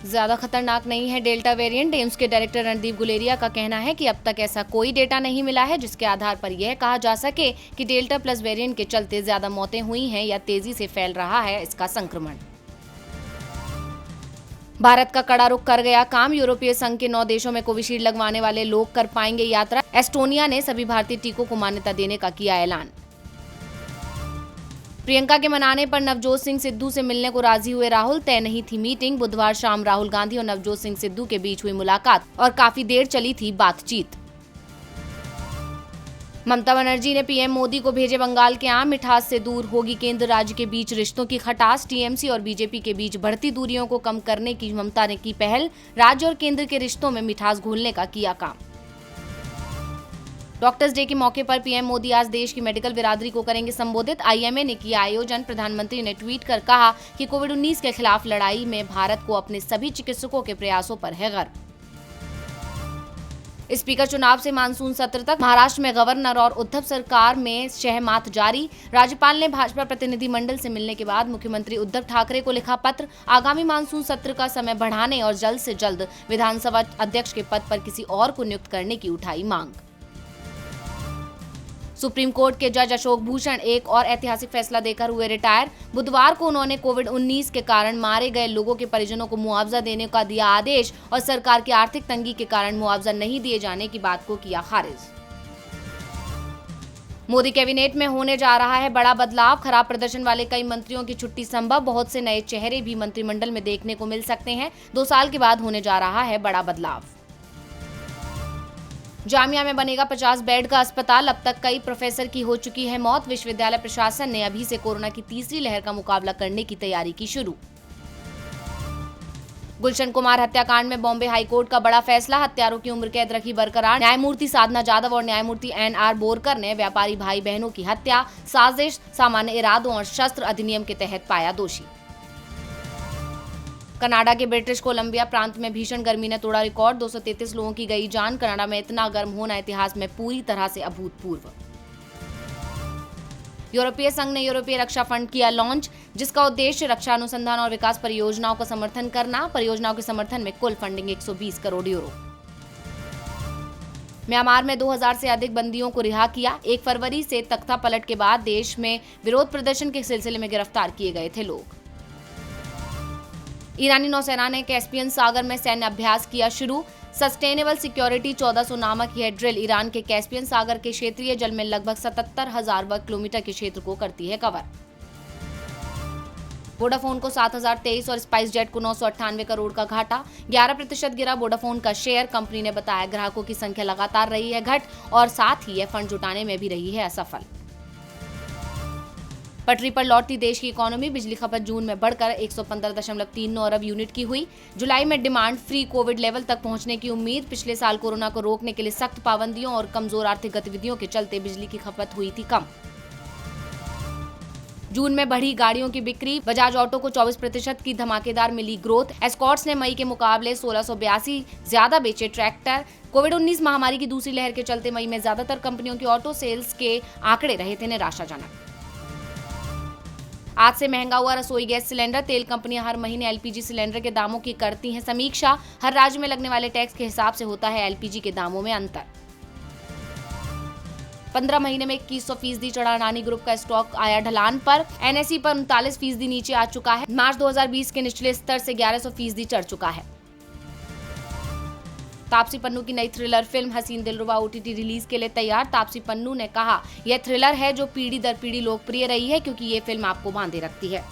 ज्यादा खतरनाक नहीं है डेल्टा वेरिएंट। एम्स के डायरेक्टर रणदीप गुलेरिया का कहना है कि अब तक ऐसा कोई डेटा नहीं मिला है जिसके आधार पर यह कहा जा सके कि डेल्टा प्लस वेरिएंट के चलते ज्यादा मौतें हुई हैं या तेजी से फैल रहा है इसका संक्रमण। भारत का कड़ा रुख कर गया काम। यूरोपीय संघ के 9 देशों में कोविशील्ड लगवाने वाले लोग कर पाएंगे यात्रा। एस्टोनिया ने सभी भारतीय टीकों को मान्यता देने का किया ऐलान। प्रियंका के मनाने पर नवजोत सिंह सिद्धू से मिलने को राजी हुए राहुल। तय नहीं थी मीटिंग। बुधवार शाम राहुल गांधी और नवजोत सिंह सिद्धू के बीच हुई मुलाकात और काफी देर चली थी बातचीत। ममता बनर्जी ने पीएम मोदी को भेजे बंगाल के आम। मिठास से दूर होगी केंद्र राज्य के बीच रिश्तों की खटास। टीएमसी और बीजेपी के बीच बढ़ती दूरियों को कम करने की ममता ने की पहल। राज्य और केंद्र के रिश्तों में मिठास घोलने का किया काम। डॉक्टर्स डे के मौके पर पीएम मोदी आज देश की मेडिकल बिरादरी को करेंगे संबोधित। आईएमए ने किया आयोजन। प्रधानमंत्री ने ट्वीट कर कहा कि कोविड-19 के खिलाफ लड़ाई में भारत को अपने सभी चिकित्सकों के प्रयासों पर है गर्व। स्पीकर चुनाव से मानसून सत्र तक। महाराष्ट्र में गवर्नर और उद्धव सरकार में शहमात जारी। राज्यपाल ने भाजपा प्रतिनिधिमंडल से मिलने के बाद मुख्यमंत्री उद्धव ठाकरे को लिखा पत्र। आगामी मानसून सत्र का समय बढ़ाने और जल्द से जल्द विधानसभा अध्यक्ष के पद पर किसी और को नियुक्त करने की उठाई मांग। सुप्रीम कोर्ट के जज अशोक भूषण एक और ऐतिहासिक फैसला देकर हुए रिटायर। बुधवार को उन्होंने कोविड-19 के कारण मारे गए लोगों के परिजनों को मुआवजा देने का दिया आदेश और सरकार की आर्थिक तंगी के कारण मुआवजा नहीं दिए जाने की बात को किया खारिज। मोदी कैबिनेट में होने जा रहा है बड़ा बदलाव। खराब प्रदर्शन वाले कई मंत्रियों की छुट्टी संभव। बहुत से नए चेहरे भी मंत्रिमंडल में देखने को मिल सकते हैं। 2 साल के बाद होने जा रहा है बड़ा बदलाव। जामिया में बनेगा 50 बेड का अस्पताल। अब तक कई प्रोफेसर की हो चुकी है मौत। विश्वविद्यालय प्रशासन ने अभी से कोरोना की तीसरी लहर का मुकाबला करने की तैयारी की शुरू। गुलशन कुमार हत्याकांड में बॉम्बे हाईकोर्ट का बड़ा फैसला। हत्यारों की उम्र कैद रखी बरकरार। न्यायमूर्ति साधना जाधव और न्यायमूर्ति एनआर बोरकर ने व्यापारी भाई बहनों की हत्या, साजिश, सामान्य इरादों और शस्त्र अधिनियम के तहत पाया दोषी। कनाडा के ब्रिटिश कोलंबिया प्रांत में भीषण गर्मी ने तोड़ा रिकॉर्ड। 233 लोगों की गई जान। कनाडा में इतना गर्म होना इतिहास में पूरी तरह से अभूतपूर्व। यूरोपीय संघ ने यूरोपीय रक्षा फंड किया लॉन्च, जिसका उद्देश्य रक्षा अनुसंधान और विकास परियोजनाओं का समर्थन करना। परियोजनाओं के समर्थन में कुल फंडिंग 120 करोड़ यूरो। म्यांमार में 2000 से अधिक बंदियों को रिहा किया। 1 फरवरी से तख्ता पलट के बाद देश में विरोध प्रदर्शन के सिलसिले में गिरफ्तार किए गए थे लोग। ईरानी नौसेना ने कैस्पियन सागर में सैन्य अभ्यास किया शुरू। सस्टेनेबल सिक्योरिटी 1400 नामक यह ड्रिल ईरान के कैस्पियन सागर के क्षेत्रीय जल में लगभग 77,000 वर्ग किलोमीटर के क्षेत्र को करती है कवर। वोडाफोन को 7023 और स्पाइस जेट को 998 करोड़ का घाटा। 11% गिरा वोडाफोन का शेयर। कंपनी ने बताया ग्राहकों की संख्या लगातार रही है घट और साथ ही यह फंड जुटाने में भी रही है असफल। पटरी पर लौटती देश की इकोनॉमी। बिजली खपत जून में बढ़कर 115.39 अरब यूनिट की हुई। जुलाई में डिमांड फ्री कोविड लेवल तक पहुंचने की उम्मीद। पिछले साल कोरोना को रोकने के लिए सख्त पाबंदियों और कमजोर आर्थिक गतिविधियों के चलते बिजली की खपत हुई थी कम। जून में बढ़ी गाड़ियों की बिक्री। बजाज ऑटो को 24% की धमाकेदार मिली ग्रोथ। एस्कॉर्ट्स ने मई के मुकाबले 1682 ज्यादा बेचे ट्रैक्टर। कोविड-19 महामारी की दूसरी लहर के चलते मई में ज्यादातर कंपनियों की ऑटो सेल्स के आंकड़े रहे थे निराशाजनक। आज से महंगा हुआ रसोई गैस सिलेंडर। तेल कंपनियां हर महीने एलपीजी सिलेंडर के दामों की करती हैं समीक्षा। हर राज्य में लगने वाले टैक्स के हिसाब से होता है एलपीजी के दामों में अंतर। 15 महीने में 2100% चढ़ा अडानी ग्रुप का स्टॉक आया ढलान पर। एनएसई पर 39% नीचे आ चुका है। मार्च 2020 के निचले स्तर से 1100% चढ़ चुका है। तापसी पन्नू की नई थ्रिलर फिल्म हसीन दिलरुबा ओटीटी रिलीज के लिए तैयार। तापसी पन्नू ने कहा, यह थ्रिलर है जो पीढ़ी दर पीढ़ी लोकप्रिय रही है क्योंकि ये फिल्म आपको बांधे रखती है।